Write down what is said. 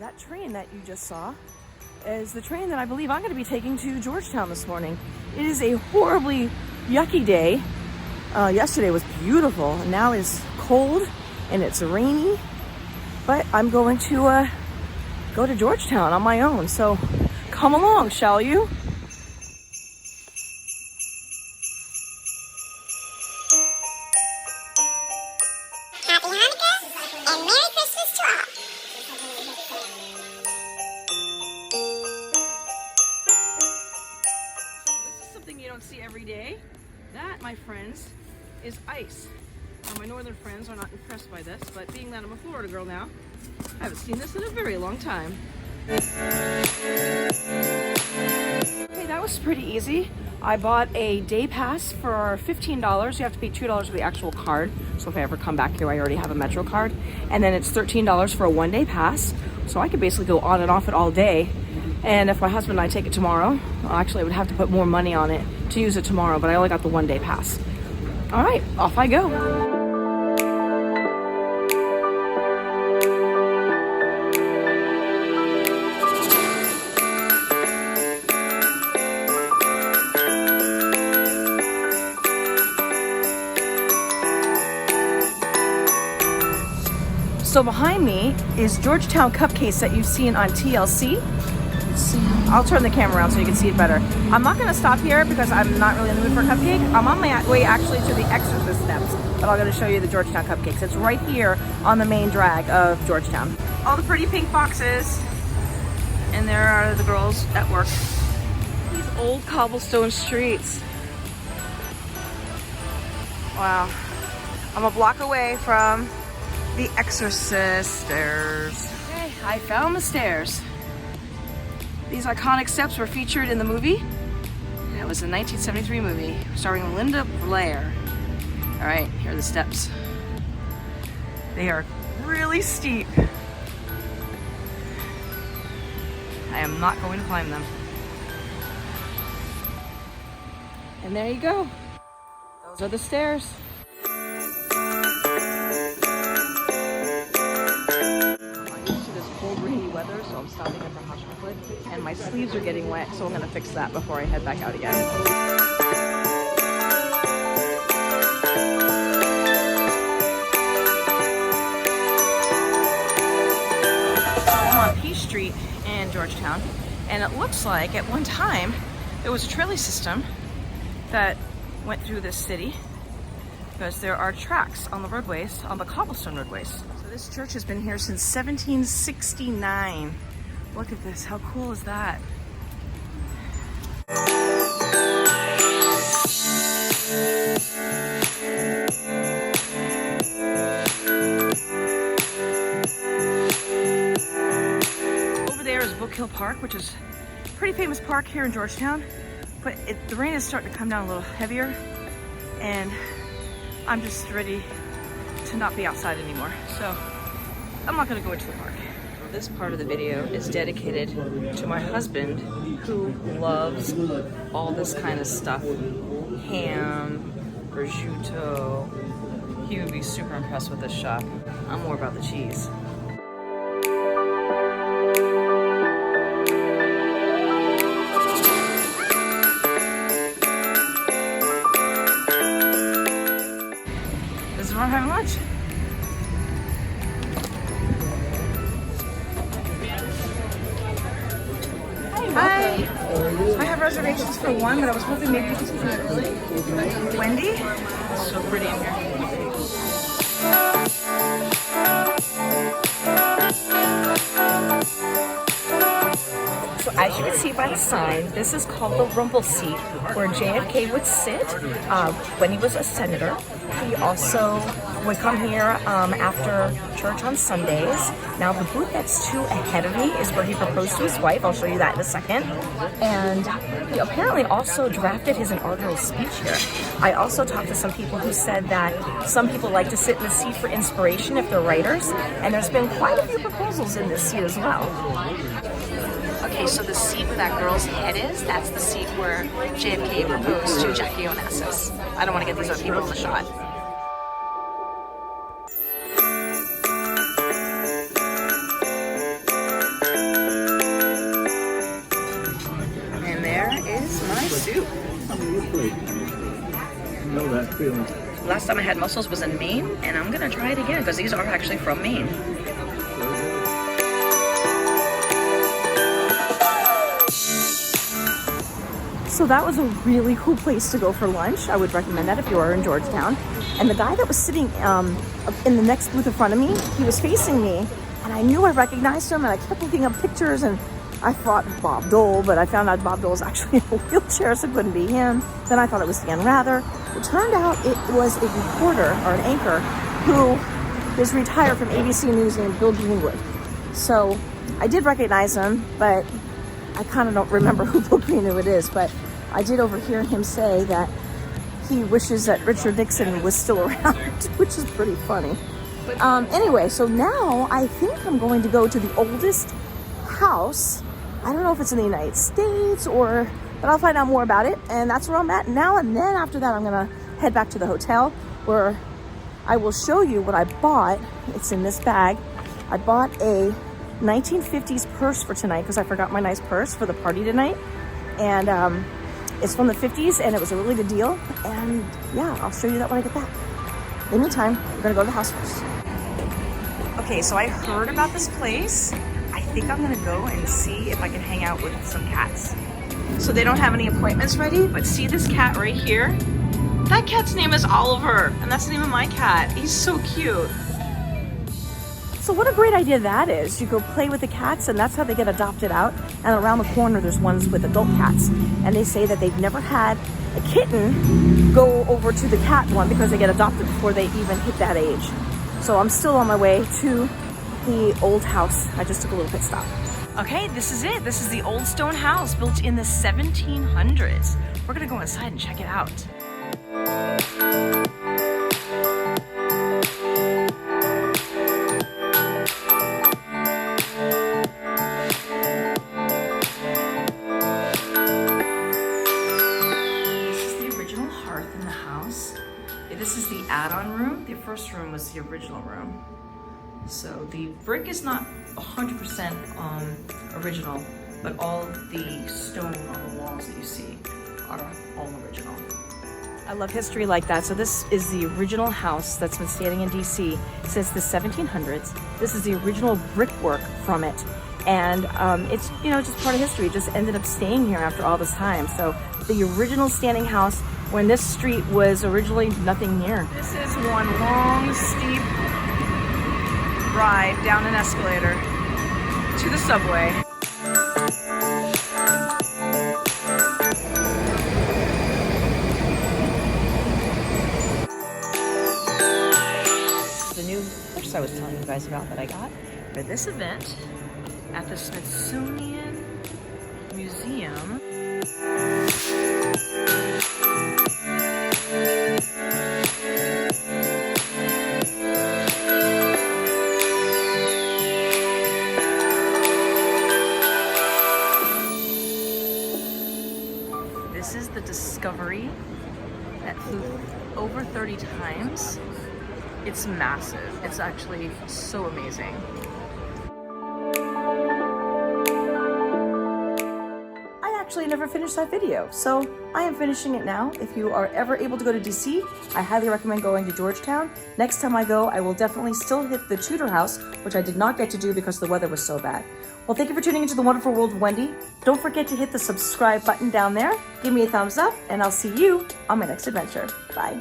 That train that you just saw is the train that I believe I'm going to be taking to Georgetown this morning. It is a horribly yucky day. Yesterday was beautiful, and now it's cold and it's rainy. But I'm going to go to Georgetown on my own. So come along, shall you? Happy Hanukkah and Merry Christmas to all. This is something you don't see every day. That, my friends, is ice. My northern friends are not impressed by this, but being that I'm a Florida girl now, I haven't seen this in a very long time. Okay, that was pretty easy. I bought a day pass for $15. You have to pay $2 for the actual card. So if I ever come back here, I already have a Metro card. And then it's $13 for a one-day pass. So I could basically go on and off it all day. And if my husband and I take it tomorrow, well, actually I would have to put more money on it to use it tomorrow, but I only got the one-day pass. All right, off I go. So behind me is Georgetown cupcakes that you've seen on TLC. I'll turn the camera around so you can see it better. I'm not gonna stop here because I'm not really in the mood for a cupcake. I'm on my way actually to the Exorcist steps, but I'm gonna show you the Georgetown cupcakes. It's right here on the main drag of Georgetown. All the pretty pink boxes, and there are the girls at work. These old cobblestone streets. Wow. I'm a block away from the Exorcist stairs. Okay, I found the stairs. These iconic steps were featured in the movie. It was a 1973 movie starring Linda Blair. All right, here are the steps. They are really steep. I am not going to climb them. And there you go. Those are the stairs. Weather, so I'm stopping at the hospital, and my sleeves are getting wet, so I'm going to fix that before I head back out again. I'm on P Street in Georgetown, and it looks like at one time there was a trolley system that went through this city, because there are tracks on the roadways, on the cobblestone roadways. This church has been here since 1769. Look at this, how cool is that? Over there is Book Hill Park, which is a pretty famous park here in Georgetown, but the rain is starting to come down a little heavier, and I'm just ready to not be outside anymore, so I'm not gonna go into the park. This part of the video is dedicated to my husband, who loves all this kind of stuff. Ham, prosciutto. He would be super impressed with this shop. I'm more about the cheese. This is where I'm having lunch. Hi. I have reservations for one, but I was hoping maybe you could see it. Wendy? It's so pretty in here. So as you can see by the sign, this is called the rumble seat, where JFK would sit when he was a senator. He also would come here after church on Sundays. Now the booth that's two ahead of me is where he proposed to his wife. I'll show you that in a second. And he apparently also drafted his inaugural speech here. I also talked to some people who said that some people like to sit in the seat for inspiration if they're writers, and there's been quite a few proposals in this seat as well. Okay, so the seat where that girl's head is, that's the seat where JFK proposed to Jackie Onassis. I don't want to get these other people in the shot. Really? I know that feeling. Last time I had mussels was in Maine, and I'm gonna try it again because these are actually from Maine. So that was a really cool place to go for lunch. I would recommend that if you are in Georgetown. And the guy that was sitting in the next booth in front of me, he was facing me, and I knew I recognized him, and I kept looking up pictures, and I thought Bob Dole, but I found out Bob Dole was actually in a wheelchair, so it couldn't be him. Then I thought it was Dan Rather. It turned out it was a reporter or an anchor who is retired from ABC News named Bill Greenwood. So I did recognize him, but I kind of don't remember who Bill Greenwood is, but I did overhear him say that he wishes that Richard Nixon was still around, which is pretty funny. Anyway, so now I think I'm going to go to the oldest house. I don't know if it's in the United States but I'll find out more about it. And that's where I'm at now. And then after that, I'm gonna head back to the hotel where I will show you what I bought. It's in this bag. I bought a 1950s purse for tonight because I forgot my nice purse for the party tonight. And it's from the 50s and it was a really good deal. And yeah, I'll show you that when I get back. In the meantime, we're gonna go to the house first. Okay, so I heard about this place. I think I'm gonna go and see if I can hang out with some cats. So they don't have any appointments ready, but see this cat right here? That cat's name is Oliver, and that's the name of my cat. He's so cute. So what a great idea that is. You go play with the cats, and that's how they get adopted out. And around the corner, there's ones with adult cats. And they say that they've never had a kitten go over to the cat one because they get adopted before they even hit that age. So I'm still on my way to the old house. I just took a little pit stop. Okay, this is it. This is the old stone house built in the 1700s. We're gonna go inside and check it out. This is the original hearth in the house. This is the add-on room. The first room was the original room. So the brick is not 100% original, but all the stone on the walls that you see are all original. I love history like that. So this is the original house that's been standing in DC since the 1700s. This is the original brickwork from it. And it's, you know, just part of history. It just ended up staying here after all this time. So the original standing house when this street was originally nothing near. This is one long, steep ride down an escalator to the subway. This is the new purse I was telling you guys about that I got for this event at the Smithsonian Museum. This is the Discovery that flew over 30 times. It's massive. It's actually so amazing. I actually never finished that video, so I am finishing it now. If you are ever able to go to DC, I highly recommend going to Georgetown. Next time I go, I will definitely still hit the Tudor House, which I did not get to do because the weather was so bad. Well, thank you for tuning into the wonderful world of Wendy. Don't forget to hit the subscribe button down there. Give me a thumbs up, and I'll see you on my next adventure. Bye.